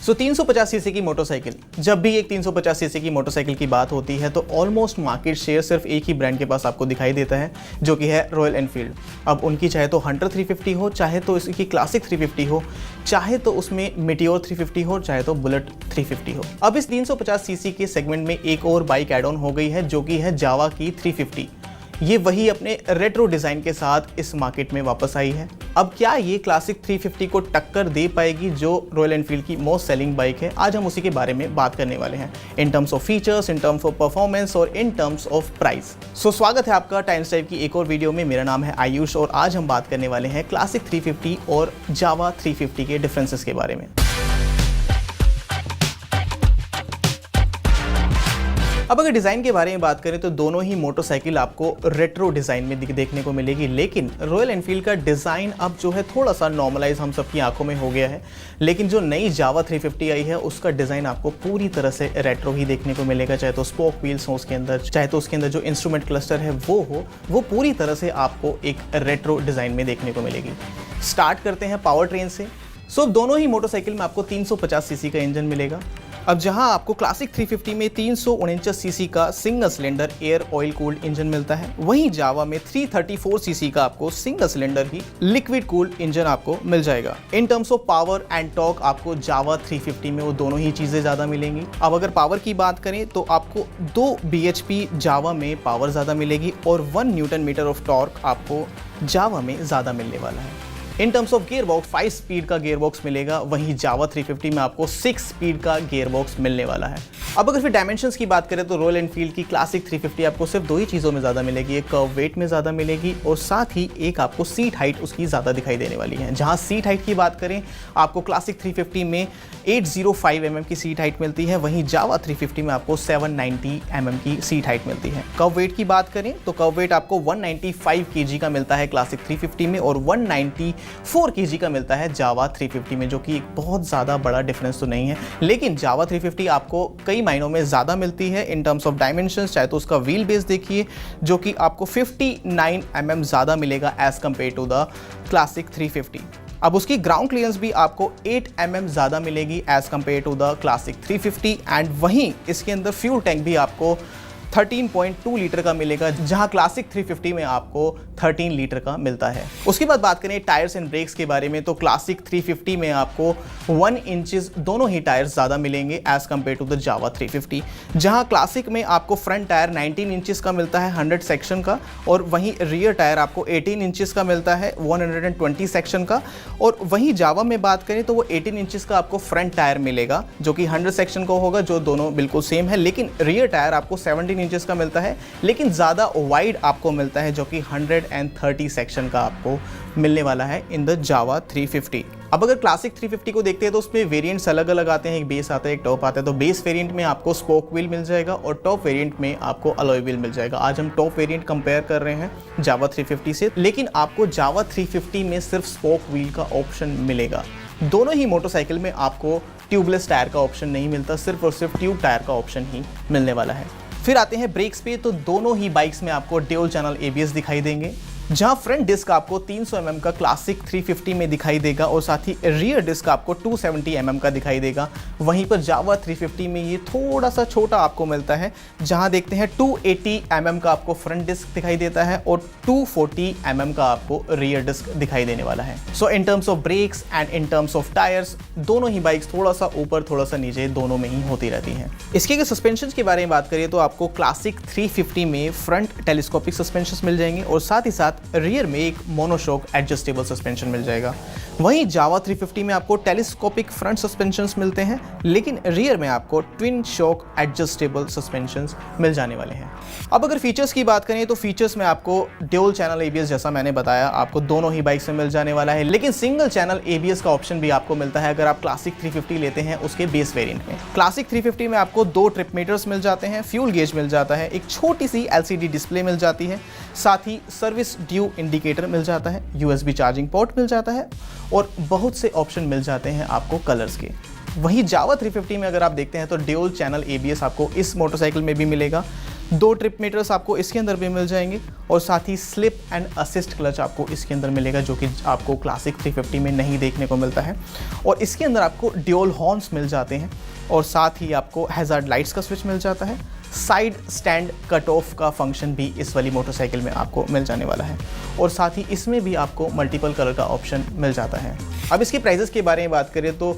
सो 350 CC की motorcycle, जब भी एक 350 सीसी की मोटरसाइकिल की बात होती है तो ऑलमोस्ट मार्केट शेयर सिर्फ एक ही ब्रांड के पास आपको दिखाई देता है, जो कि है रॉयल एनफील्ड। अब उनकी चाहे तो हंटर 350 हो, चाहे तो इसकी क्लासिक 350 हो, चाहे तो उसमें मेटियोर 350 हो, चाहे तो बुलेट 350 हो। अब इस 350 सीसी के सेगमेंट में एक और बाइक एड ऑन हो गई है, जो कि है जावा की 350। ये वही अपने रेट्रो डिज़ाइन के साथ इस मार्केट में वापस आई है। अब क्या ये क्लासिक 350 को टक्कर दे पाएगी जो रॉयल एनफील्ड की मोस्ट सेलिंग बाइक है? आज हम उसी के बारे में बात करने वाले हैं, इन terms of features, in terms of performance और इन टर्म्स ऑफ प्राइस। सो स्वागत है आपका टाइम्स टाइप की एक और वीडियो में। मेरा नाम है आयुष और आज हम बात करने वाले हैं क्लासिक 350 और जावा 350 के डिफरेंसेस के बारे में। अब अगर डिज़ाइन के बारे में बात करें तो दोनों ही मोटरसाइकिल आपको रेट्रो डिज़ाइन में देखने को मिलेगी, लेकिन रॉयल एनफील्ड का डिज़ाइन अब जो है थोड़ा सा नॉर्मलाइज हम सबकी आंखों में हो गया है। लेकिन जो नई जावा 350 आई है उसका डिज़ाइन आपको पूरी तरह से रेट्रो ही देखने को मिलेगा, चाहे तो स्पोक व्हील्स हो उसके अंदर, चाहे तो उसके अंदर जो इंस्ट्रूमेंट क्लस्टर है वो पूरी तरह से आपको एक रेट्रो डिज़ाइन में देखने को मिलेगी। स्टार्ट करते हैं पावर ट्रेन से। सो दोनों ही मोटरसाइकिल में आपको 350 सीसी का इंजन मिलेगा। अब जहां आपको क्लासिक 350 में 349 सीसी का single cylinder air oil cooled engine मिलता है, वहीं जावा में 334 सीसी का आपको सिंगल सिलेंडर ही लिक्विड कूल्ड इंजन आपको मिल जाएगा। इन terms of power and torque आपको जावा 350 में वो दोनों ही चीज़ें ज़्यादा मिलेंगी। अब अगर पावर की बात करें तो आपको 2 bhp जावा में पावर ज़्यादा मिलेगी और 1 न्यूटन मीटर ऑफ टॉर्क आपको जावा में ज़्यादा मिलने वाला है। इन terms of gear box 5 speed का गियर बॉक्स मिलेगा, वहीं जावा 350 में आपको 6 स्पीड का गियर बॉक्स मिलने वाला है। अब अगर फिर डायमेंशंस की बात करें तो रॉयल एनफील्ड की क्लासिक 350 आपको सिर्फ दो ही चीज़ों में ज़्यादा मिलेगी, एक कर्व वेट में ज़्यादा मिलेगी और साथ ही एक आपको सीट हाइट उसकी ज़्यादा दिखाई देने वाली है। जहाँ सीट हाइट की बात करें आपको क्लासिक 350 में 805 mm की सीट हाइट मिलती है, वहीं जावा 350 में आपको 790 mm की सीट हाइट मिलती है। कर्व वेट की बात करें तो कर्व वेट आपको 195 kg का मिलता है क्लासिक 350 में और 194 kg का मिलता है जावा 350 में, जो कि एक बहुत ज़्यादा बड़ा डिफरेंस तो नहीं है। लेकिन जावा 350 आपको कई मायनों में ज़्यादा मिलती है इन टर्म्स ऑफ डायमेंशंस, चाहे तो उसका व्हील बेस देखिए जो कि आपको 59 mm ज़्यादा मिलेगा as compare to the classic 350। अब उसकी ग्राउंड क्लियरेंस भी आपको 8 mm ज़्यादा मिलेगी as compare to the classic 350 and वहीं इसके अंदर फ्यूल टैंक भी आपको 13.2 लीटर का मिलेगा, जहां क्लासिक 350 में आपको 13 लीटर का मिलता है। उसके बाद बात करें टायर्स एंड ब्रेक्स के बारे में तो क्लासिक 350 में आपको 1 इंचेस दोनों ही टायर्स ज़्यादा मिलेंगे as compare to the Jawa 350, जहां क्लासिक में आपको फ्रंट टायर 19 इंचेस का मिलता है 100 सेक्शन का और वहीं रियर टायर आपको 18 इंचेस का मिलता है 120 सेक्शन का। और वहीं जावा में बात करें तो वो 18 इंचेस का आपको फ्रंट टायर मिलेगा जो कि 100 सेक्शन का होगा, जो दोनों बिल्कुल सेम है, लेकिन रियर टायर आपको 17 इंचेस का मिलता है लेकिन ज़्यादा वाइड आपको मिलता है जो कि 130 सेक्शन का आपको मिलने वाला है इन द जावा 350। अब अगर क्लासिक 350 को देखते हैं तो उसमें वेरिएंट्स अलग अलग आते हैं, एक बेस आता है एक टॉप आता है। तो बेस वेरिएंट में आपको स्पोक व्हील मिल जाएगा और टॉप वेरिएंट में आपको अलॉय व्हील मिल जाएगा। आज हम टॉप वेरिएंट कंपेयर कर रहे हैं जावा 350 से, लेकिन आपको जावा 350 में सिर्फ स्पोक व्हील का ऑप्शन मिलेगा। दोनों ही मोटरसाइकिल में आपको ट्यूबलेस टायर का ऑप्शन नहीं मिलता, सिर्फ और सिर्फ ट्यूब टायर का ऑप्शन ही मिलने वाला है। फिर आते हैं ब्रेक्स पे तो दोनों ही बाइक्स में आपको ड्यूल चैनल ABS दिखाई देंगे, जहां फ्रंट डिस्क आपको 300 mm का क्लासिक 350 में दिखाई देगा और साथ ही रियर डिस्क आपको 270 mm का दिखाई देगा। वहीं पर जावा 350 में ये थोड़ा सा छोटा आपको मिलता है, जहां देखते हैं 280 mm का आपको फ्रंट डिस्क दिखाई देता है और 240 mm का आपको रियर डिस्क दिखाई देने वाला है। So in terms of brakes and in terms of tyres दोनों ही बाइक्स थोड़ा सा ऊपर थोड़ा सा नीचे दोनों में ही होती रहती हैं। इसके अगर सस्पेंशन के बारे में बात करिए तो आपको क्लासिक 350 में फ्रंट टेलीस्कोपिक सस्पेंशन मिल जाएंगे और साथ ही साथ रियर में एक मोनोशॉक एडजस्टेबल सस्पेंशन मिल जाएगा। वहीं जावा 350 में आपको टेलीस्कोपिक फ्रंट सस्पेंशंस मिलते हैं, लेकिन रियर में आपको ट्विन शॉक एडजस्टेबल सस्पेंशंस मिल जाने वाले हैं। अब अगर फीचर्स की बात करें तो फीचर्स में आपको ड्यूल चैनल ABS जैसा मैंने बताया आपको दोनों ही बाइक्स में मिल जाने वाला है, लेकिन सिंगल चैनल ABS का ऑप्शन भी आपको मिलता है अगर आप क्लासिक 350 लेते हैं उसके बेस वेरिएंट में। क्लासिक 350 में आपको 2 ट्रिप मीटर्स मिल जाते हैं, फ्यूल गेज मिल जाता है, एक छोटी सी LCD डिस्प्ले मिल जाती है, साथ ही सर्विस ड्यू इंडिकेटर मिल जाता है, USB चार्जिंग पोर्ट मिल जाता है और बहुत से ऑप्शन मिल जाते हैं आपको कलर्स के। वहीं जावा 350 में अगर आप देखते हैं तो ड्यूल चैनल ABS आपको इस मोटरसाइकिल में भी मिलेगा, 2 ट्रिप मीटर्स आपको इसके अंदर भी मिल जाएंगे और साथ ही स्लिप एंड असिस्ट क्लच आपको इसके अंदर मिलेगा, जो कि आपको क्लासिक 350 में नहीं देखने को मिलता है। और इसके अंदर आपको ड्यूल हॉर्न्स मिल जाते हैं और साथ ही आपको हैज़ार्ड लाइट्स का स्विच मिल जाता है। साइड स्टैंड कट ऑफ का फंक्शन भी इस वाली मोटरसाइकिल में आपको मिल जाने वाला है और साथ ही इसमें भी आपको मल्टीपल कलर का ऑप्शन मिल जाता है। अब इसकी प्राइजेस के बारे में बात करें तो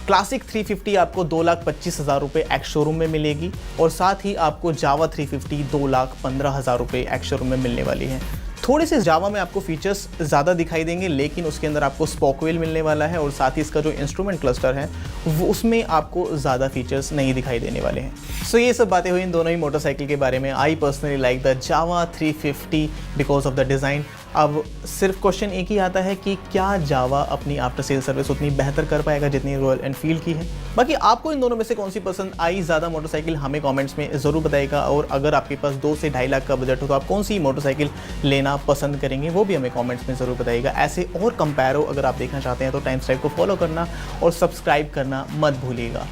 क्लासिक 350 आपको 2,25,000 रुपये एक्स शोरूम में मिलेगी और साथ ही आपको जावा 350 2,15,000 रुपये एक्स शोरूम में मिलने वाली है। थोड़े से जावा में आपको फीचर्स ज़्यादा दिखाई देंगे, लेकिन उसके अंदर आपको स्पोक व्हील मिलने वाला है और साथ ही इसका जो इंस्ट्रूमेंट क्लस्टर है वो उसमें आपको ज़्यादा फीचर्स नहीं दिखाई देने वाले हैं। सो ये सब बातें हुई इन दोनों ही मोटरसाइकिल के बारे में। I personally like the Jawa 350 because of the design. अब सिर्फ क्वेश्चन एक ही आता है कि क्या जावा अपनी आफ्टर सेल सर्विस उतनी बेहतर कर पाएगा जितनी रॉयल एनफील्ड की है। बाकी आपको इन दोनों में से कौन सी पसंद आई ज़्यादा मोटरसाइकिल हमें कमेंट्स में ज़रूर बताइएगा, और अगर आपके पास 2 से 2.5 लाख का बजट हो तो आप कौन सी मोटरसाइकिल लेना पसंद करेंगे वो भी हमें कमेंट्स में ज़रूर बताइएगा। ऐसे और कंपेरो अगर आप देखना चाहते हैं तो टाइम्स ड्राइव को फॉलो करना और सब्सक्राइब करना मत भूलिएगा।